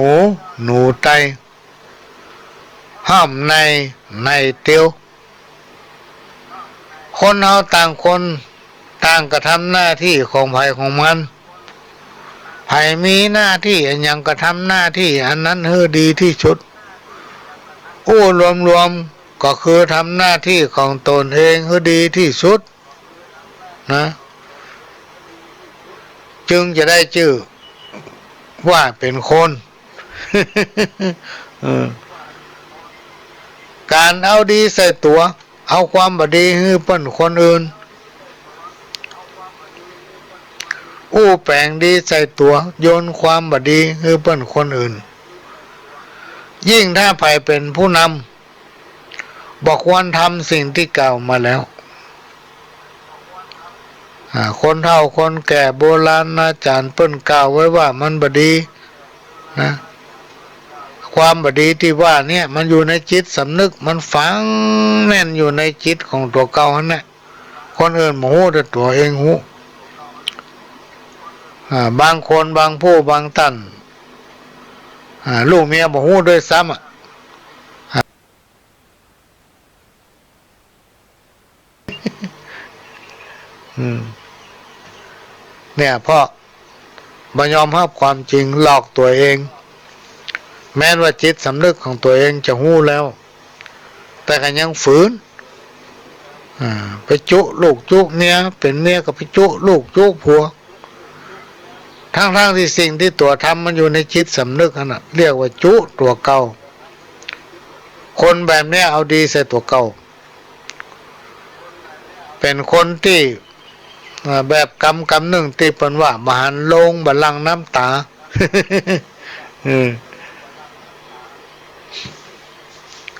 นูไตห้อมในเตียวคนเราต่างคนต่างกระทำหน้าที่ของภัยของมันภัยมีหน้าที่อันยังกระทำหน้าที่อันนั้นให้ดีที่สุดรวมก็คือทำหน้าที่ของตนเองให้ดีที่สุดนะจึงจะได้ชื่อว่าเป็นคน การเอาดีใส่ตัวเอาความบดีให้เปิ้นคนอื่นแปลงดีใส่ตัวโยนความบดีให้เปิ้นคนอื่นยิ่งถ้าใครเป็นผู้นำบอกควรทำสิ่งที่กล่าวมาแล้วคนเฒ่าคนแก่โบราณอาจารย์เปิ้นกล่าวไว้ว่ามันบดีนะความบดีที่ว่าเนี่ยมันอยู่ในจิตสำนึกมันฝังแน่นอยู่ในจิตของตัวเก่านั่นแหละคนอื่นบ่ฮู้แต่ตัวเองฮู้บางคนบางผู้บางท่านลูกเมียบ่ฮู้ด้วยซ้ำเนี่ยเพราะบ่ยอมรับความจริงหลอกตัวเองแม้ว่าจิตสำนึกของตัวเองจะฮู้แล้วแต่ก็ยังฝืนไปจุลูกจุเมียเป็นเมียก็ไปจุลูกจุผัวทั้งที่สิ่งที่ตัวทำมันอยู่ในจิตสำนึกนั่นน่ะเรียกว่าจุตัวเก่าคนแบบนี้เอาดีใส่ตัวเก่าเป็นคนที่แบบกรรมหนึ่งที่เปิ้นว่ามหันต์ลงบัลลังก์น้ำตา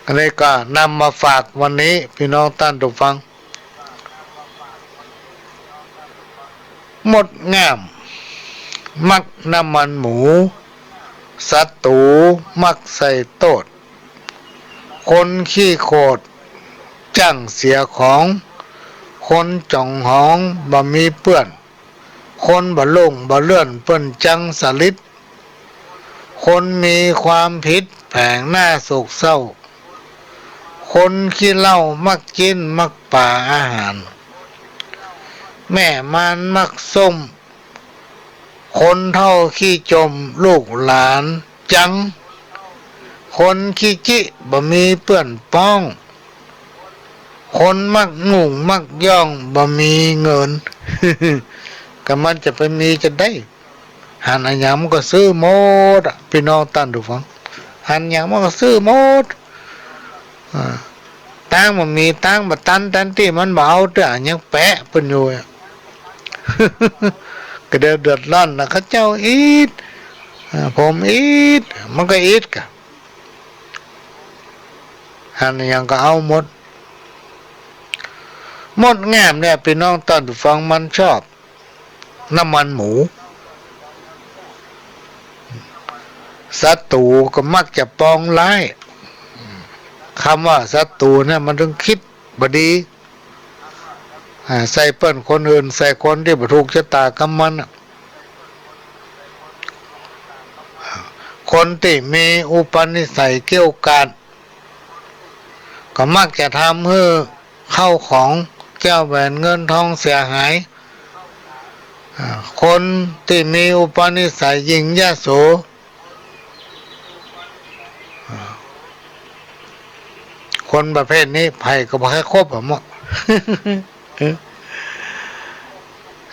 อันนี้ก็นำมาฝากวันนี้พี่น้องท่านผู้ฟังหมดงามมักน้ำมันหมูศัตรูมักใส่โตดคนขี้โคตรจั่งเสียของคนจ่องหองบ่มีเปื้อน คนบ่ลงบ่เลื่อนเปิ้นจังสลิดคนมีความผิดแผงหน้าโศกเศร้าคนขี้เหล้ามักกินมักป่าอาหารแม่มันมักส้มคนเท่าขี้จมลูกหลานจังคนขี้จิบ่มีเปื้อนป้องคนมักงุ่งมักย่องบ่มีเงิน ก็มันจะไปมีจะได้หันอันหยังมันก็ซื้อหมดพี่น้องตั้นดูฟังหันหยังมันก็ซื้อหมดตั้งมันมีตั้งบัตันตันที่มันเบาเด้อยังแปะเพิ่นอยู่ ก็เดือดร้อนนะเขาเจ้าอีดผมอีดมันก็อีดกะหันหยังก็เอาหมดงามเนี่ยพี่น้องตั้นดูฟังมันชอบน้ำมันหมูศัตรูก็มักจะปองร้ายคำว่าศัตรูเนี่ยมันต้องคิดบดีใส่เปิ้นคนอื่นใส่คนที่บ่ถูกชะตากรรมมันคนที่มีอุปนิสัยเกี่ยวกันก็มักจะทำให้เข้าของแก้วแหวนเงินทองเสียหายคนที่มีอุปนิสัยยิ่งยโสคนประเภทนี้ไผ่ก็บ่ค่อยครบหมด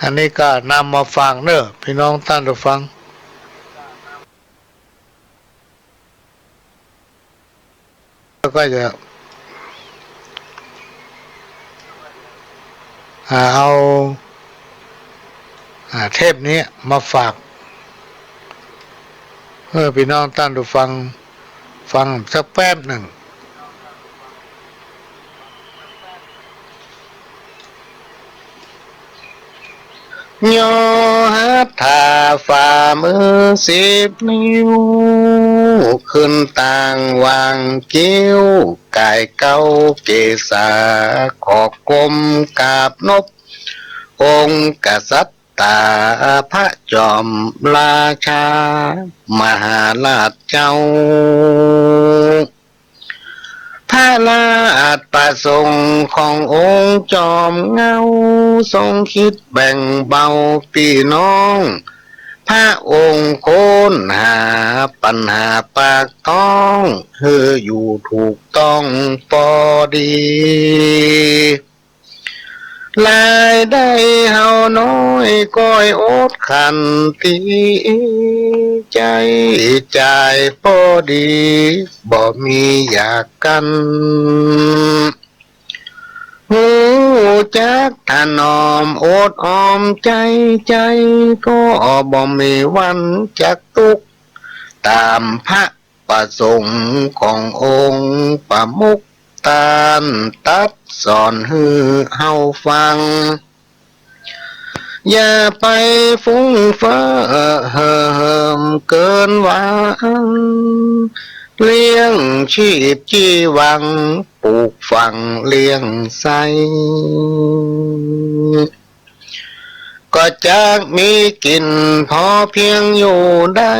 อันนี้ก็นำมาฟังเนอะพี่น้องท่านผู้ฟังแล้วก็จะเอาเทปนี้มาฝากพี่น้องท่านผู้ฟังสักแป๊บหนึ่งโยหัตถาฝ่ามือ10 นิ้วขึ้นต่างวางกิ้วกายเก้าเกษาขอกกลมกาบนบองค์กษัตริย์ตาพระจอมราชามหาราชเจ้าพระราชประสงค์ขององค์จอมเงาทรงคิดแบ่งเบาพี่น้องพระองค์ค้นหาปัญหาปากท้องเธออยู่ถูกต้องพอดีรายได้เฮาน้อยก้อยอดขันตีใจจ่ายพอดีบ่มีอยากกันหูจักถนอมอดออมใจก็บ่มีวันจักทุกข์ตามพระประสงค์ขององค์ประมุขตานตัดสอนให้เฮาฟังอย่าไปฟุ้งเฟ้อเหิมเกินหวังเลี้ยงชีพจีวังปลูกฝังเลี้ยงไสก็จะมีกินพอเพียงอยู่ได้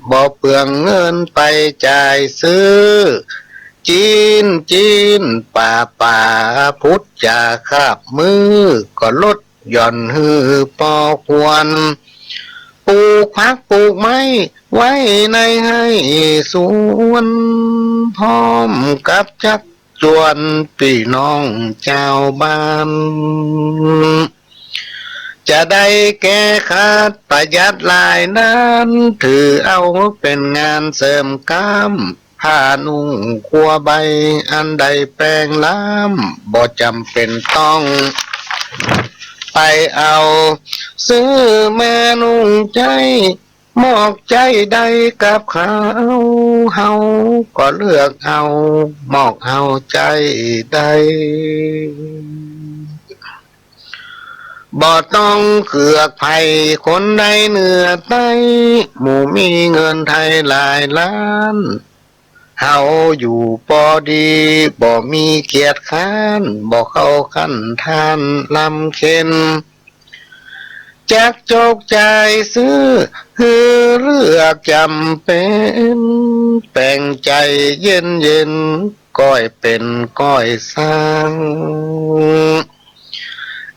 บ่เปลืองเงินไปจ่ายซื้อจีนป่าพุทธจาคาบมือก็ลดหย่อนฮือพอควรปลูกผักปลูกไม้ไว้ในให้สวนพร้อมกับจักจวนพี่น้องชาวบ้านจะได้แก้ขาดประหยัดหลายนั้นถือเอาเป็นงานเสริมกำผ้านุ่งคัวใบอันใดแปลงล้ำบ่จำเป็นต้องไปเอาซื้อแม่นุ่งใจมอกใจใดกับเขาเฮาก็เลือกเอามอกเอาใจใดบ่ต้องเกือกไผ่คนใดเหนือใต้หมู่มีเงินไทยหลายล้านเฮาอยู่พอดีบ่มีเกียรติค้านบ่เข้าขั้นทานลำเค็น จักโจกใจซื้อคือเลือกจำเป็นแปลงใจเย็นเย็นก้อยเป็นก้อยสร้าง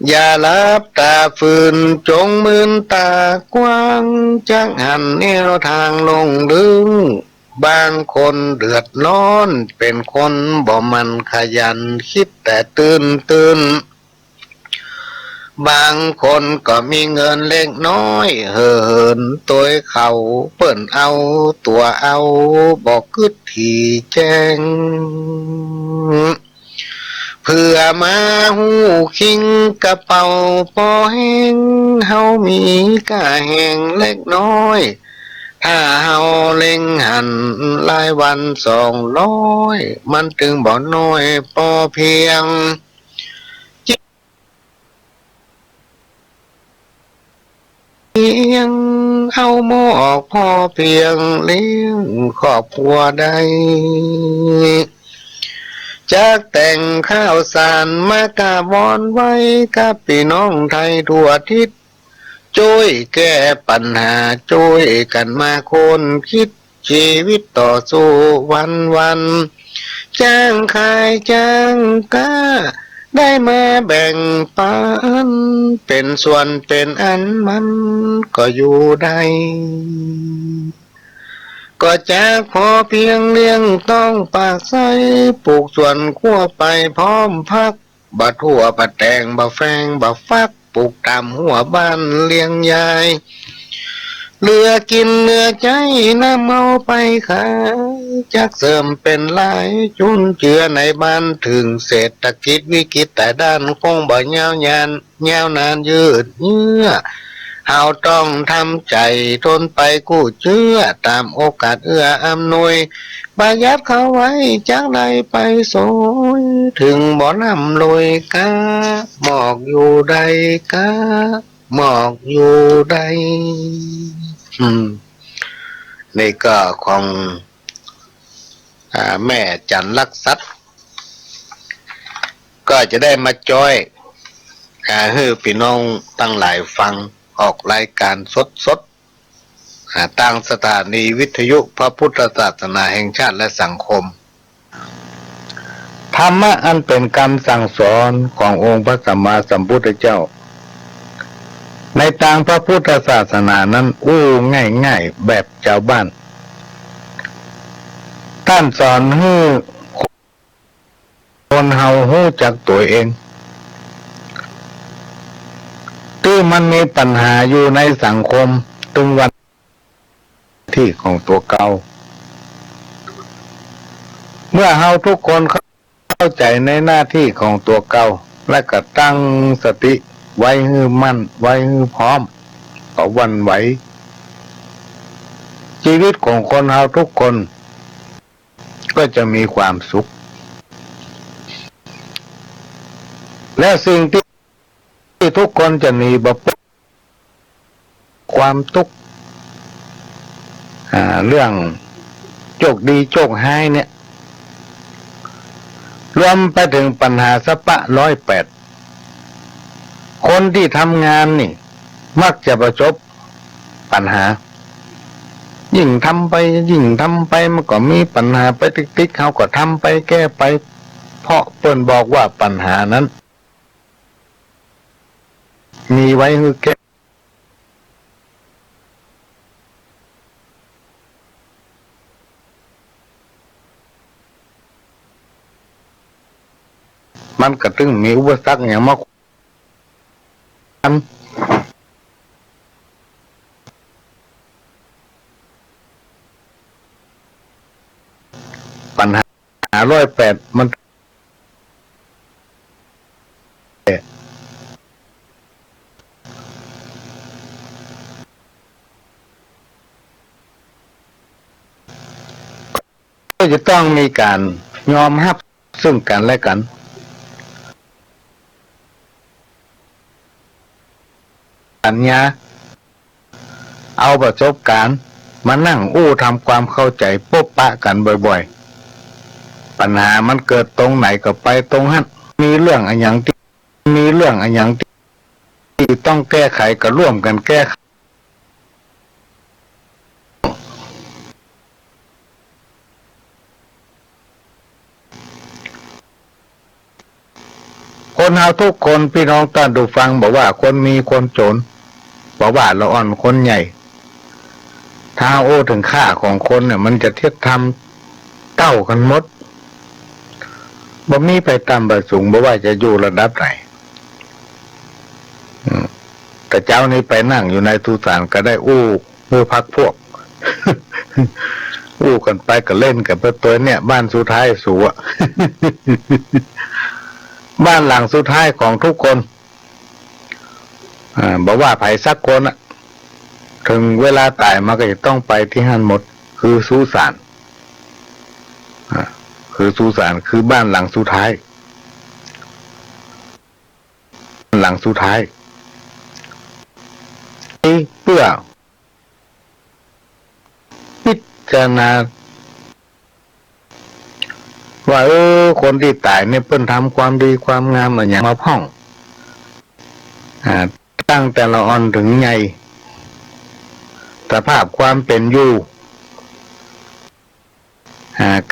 อย่าลับตาฝืนจงมืนตากว้างจักหันแนวทางลงลึงบางคนเดือดร้อนเป็นคนบ่มันขยันคิดแต่ตื่นบางคนก็มีเงินเล็กน้อยเหินตัวเขาเปิ้นเอาตัวเอาบอกกึดที่แจ้งเพื่อมาหูคิงกระเป๋าปอแห้งเฮามีกะแห้งเล็กน้อยถ้าเฮาเล็งหันรายวัน200มันถึงบ่น้อยพอเพียงเอาหมอกพอเพียงเลี้ยงครอบครัวได้จากแต่งข้าวสารมากาบอนไว้กับพี่น้องไทยทั่วทิศช่วยแก้ปัญหาช่วยกันมาคนคิดชีวิตต่อสู้วันจ้างขายจ้างกาได้มาแบ่งปันเป็นส่วนเป็นอันมันก็อยู่ได้ก็จะพอเพียงเลี้ยงต้องปากใสปลูกส่วนขั้วไปพร้อมพักบะทั่วบะแตงบะแฟงบะฟักปลูกตามหัวบ้านเลี้ยงยายเหลือกินเหลือใจน้ำเอาไปขายจักเสริมเป็นหลายจุนเจือในบ้านถึงเศรษฐกิจวิกฤตแต่ด้านคงบ่ยาวนานยืดเยื้อเฮาต้องทำใจทนไปกู้เชื่อตามโอกาสเอื้ออำนวยประหยัดเข้าไว้จากใดไปโสยถึงบ่นำลอยกาหมอกอยู่ใดกาหมอกอยู่ใดนี่ก็ของแม่จันลักษัตก็จะได้มาจอยให้พี่น้องตั้งหลายฟังออกรายการสดตั้งสถานีวิทยุพระพุทธศาสนาแห่งชาติและสังคมธรรมะอันเป็นคำสั่งสอนขององค์พระสัมมาสัมพุทธเจ้าในทางพระพุทธศาสนานั้นง่ายแบบชาวบ้านท่านสอนให้คนเฮาฮู้จักตัวเองที่มันมีปัญหาอยู่ในสังคมตึงวันที่ของตัวเก่าเมื่อเฮาทุกคนเข้าใจในหน้าที่ของตัวเก่าและก็ตั้งสติไว้ให้มั่นไว้ให้พร้อมก็วันไหวชีวิตของคนเฮาทุกคนก็จะมีความสุขและสิ่งที่ทุกคนจะหนีบ่พ้นความทุกข์เรื่องโชคดีโชคร้ายเนี่ยรวมไปถึงปัญหาสปะ108คนที่ทำงานนี่มักจะประสบปัญหายิ่งทำไปมันก็มีปัญหาไปติ๊กเขาก็ทำไปแก้ไปเพราะเปิ้นบอกว่าปัญหานั้นมีไว้ให้แก้มันก็ตึงมีอุปสรรคอย่างมากปัญหา108มันก็จะต้องมีการยอมรับซึ่งกันและกันปัญญาเอาประสบการณ์มานั่งทำความเข้าใจพบปะกันบ่อยๆปัญหามันเกิดตรงไหนก็ไปตรงนั้นมีเรื่องอะไรอย่างที่ ต้องแก้ไขก็ร่วมกันแก้ไขคนเฮาทุกคนพี่น้องท่านดูฟังบอกว่าคนมีคนจนบอกว่าละอ่อนคนใหญ่ถ้าโอ้ถึงค่าของคนเนี่ยมันจะเทียบทำเต้ากันหมดบ่มีไปต่ำไปสูงบ่ว่าจะอยู่ระดับไหนแต่เจ้านี้ไปนั่งอยู่ในทุสานก็ได้อู้พักพวก อู้กันไปก็เล่นกับตัวเนี่ยบ้านสุดท้ายสูอ่ะ บ้านหลังสุดท้ายของทุกคนบอกว่าไผสักคนอ่ะถึงเวลาตายมาก็จะต้องไปที่หันหมดคือสุสานคือสุสานคือบ้านหลังสุดท้ายหลังสุดท้ายนี่เพื่อพิจารณาว่าคนที่ตายเนี่ยเพิ่นทำความดีความงามอะไรอย่างมาพ่องตั้งแต่ละอ่อนถึงใหญ่สภาพความเป็นอยู่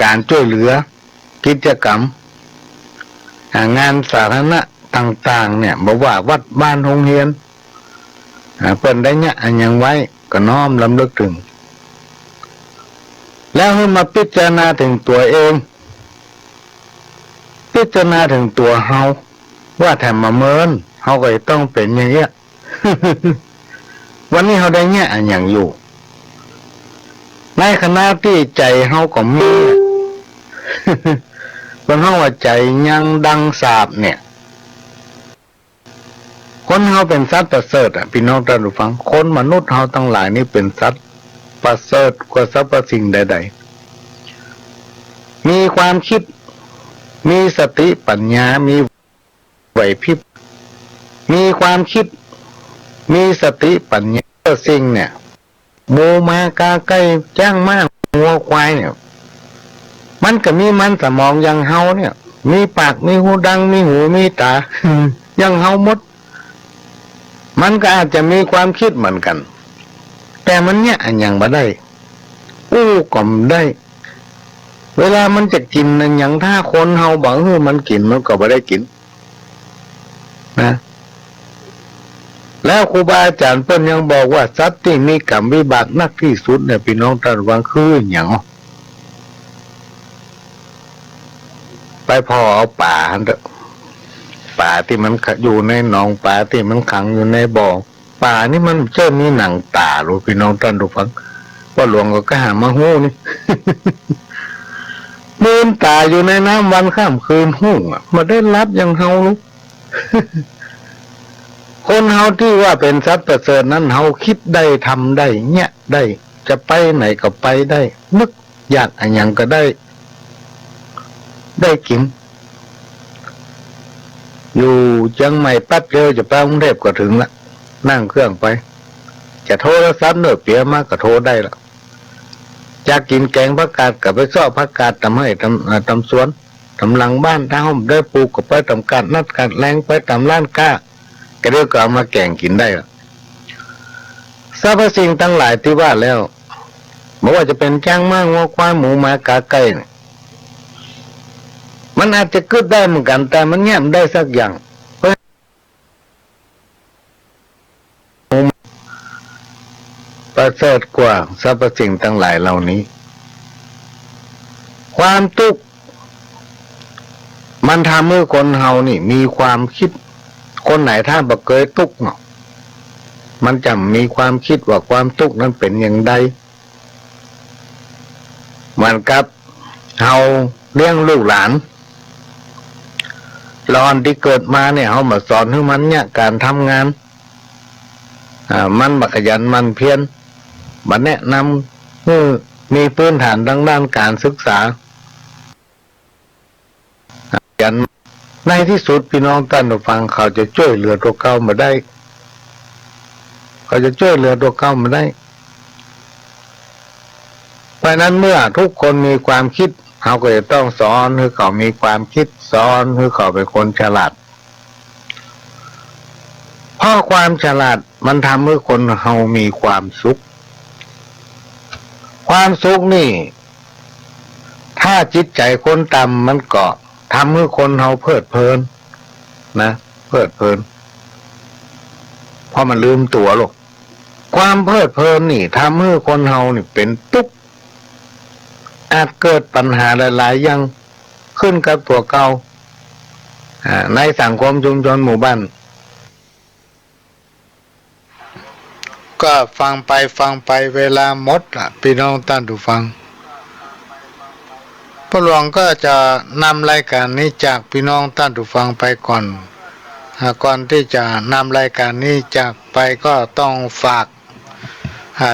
การช่วยเหลือกิจกรรมงานสาธารณะต่างๆเนี่ยบอกว่าวัดบ้านโรงเรียนเพิ่นได้เนี่ยอันยังไว้ก็น้อมรำลึกถึงแล้วให้มาพิจารณาถึงตัวเองพิจารณาถึงตัวเฮาว่าแถมมาเมินเฮาก็ต้องเป็นอย่างเงี้ย วันนี้เฮาได้เนี่ยอันอย่างอยู่ในขณะที่ใจเฮาก็มี คนเฮาว่าใจยังดังสาบเนี่ยคนเฮาเป็นสัตว์ประเสริฐอ่ะพี่น้องท่านผู้ฟังคนมนุษย์เฮาทั้งหลายนี่เป็นสัตว์ประเสริฐกว่าสรรพสิ่งใดๆมีความคิดมีสติปัญญามีไหวพริบมีความคิดมีสติปัญญาสิ่งเนี่ยหมูม้ากาไก่จ้างม้าวัวควายเนี่ยมันก็มีมันสมองอย่างเฮาเนี่ยมีปากมีหูดังมีหูมีตา อย่างเฮาหมดมันก็อาจจะมีความคิดเหมือนกันแต่มันเนี่ยอันยังบ่ได้ก็ไม่ได้เวลามันจะกินนั่นอย่างถ้าคนเฮาบอกมันกินมันก็บ่ได้กินนะแล้วครูบาอาจารย์เพิ่นยังบอกว่าสัตว์ที่มีกรรมวิบากหนักที่สุดเนี่ยพี่น้องท่านฟังคืออย่างไปพอเอาป่าหั่นเถอะป่าที่มันอยู่ในหนองป่าที่มันขังอยู่ในบ่อป่านี่มันเจ้ามีหนังตาหรือพี่น้องท่านฟังว่าหลวงก็หามาหู้นี่ มืนตาอยู่ในน้ำวันข้ามคืนหู้มาได้รับอย่างเฮาลูก คนเฮาที่ว่าเป็นสัตว์ประเสริฐนั้นเฮาคิดได้ทำได้เนี่ยได้จะไปไหนก็ไปได้นึกอยากอันยังก็ได้กินอยู่เชียงใหม่ปั๊บเดียวจะไปกรุงเทพก็ถึงละนั่งเครื่องไปจะโทรศัพท์เนื้อเปียมากก็โทรได้ละจะกินแกงผักกาดกับไปซ้อผักกาดทำให้ทำสวนทำหลังบ้านถ้าห้องได้ปลูกก็ไปทำการนัดการแรงไปทำร้านค้าก็เรียกก็เอามาแกงกินได้ละสรรพสิ่งทั้งหลายที่ว่าแล้วบอกว่าจะเป็นจ้างม้างัวควายหมูหมากาไก่มันอาจจะเกิดได้เหมือนกันแต่มันแง่มได้สักอย่างประเสริฐกว่าสรรพสิ่งทั้งหลายเหล่านี้ความทุกข์มันทำให้คนเฮานี่มีความคิดคนไหนถ้าบ่เคยทุกข์เนาะมันจะมีความคิดว่าความทุกข์นั้นเป็นอย่างใดเหมือนกับเฮาเลี้ยงลูกหลานหลอนที่เกิดมาเนี่ยเฮามาสอนให้มันเนี่ยการทำงานมันบักขยันมันเพียรมาแนะนำให้มีพื้นฐานทางด้านการศึกษาในที่สุดพี่น้องท่านผู้ฟังเขาจะช่วยเหลือตัวเก่ามาได้เขาจะช่วยเหลือตัวเก่ามาได้เพราะนั้นเมื่อทุกคนมีความคิดเขาก็จะต้องสอนให้เขามีความคิดสอนให้เขาเป็นคนฉลาดพ เพราะความฉลาดมันทำให้คนเฮามีความสุขความสุขนี่ถ้าจิตใจคนต่ำมันก็ทำให้คนเฮาเพลิดเพลินนะเพลิดเพลินเพราะมันลืมตัวหรอกความเพลิดเพลินนี่ทำให้คนเฮานี่เป็นทุกข์อาจเกิดปัญหาหลายๆอย่างขึ้นกับตัวเก่าในสังคมชุมชนหมู่บ้านก็ฟังไปเวลาหมดละพี่น้องท่านผู้ฟังพระหลวงก็จะนำรายการนี้จากพี่น้องท่านผู้ฟังไปก่อนที่จะนำรายการนี้จากไปก็ต้องฝาก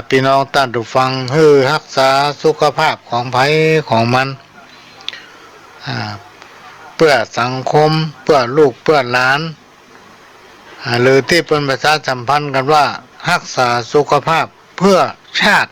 พี่น้องท่านผู้ฟังให้รักษาสุขภาพของไผของมันเพื่อสังคมเพื่อลูกเพื่อหลานหรือที่เป็นประชาสัมพันธ์กันว่ารักษาสุขภาพเพื่อชาติ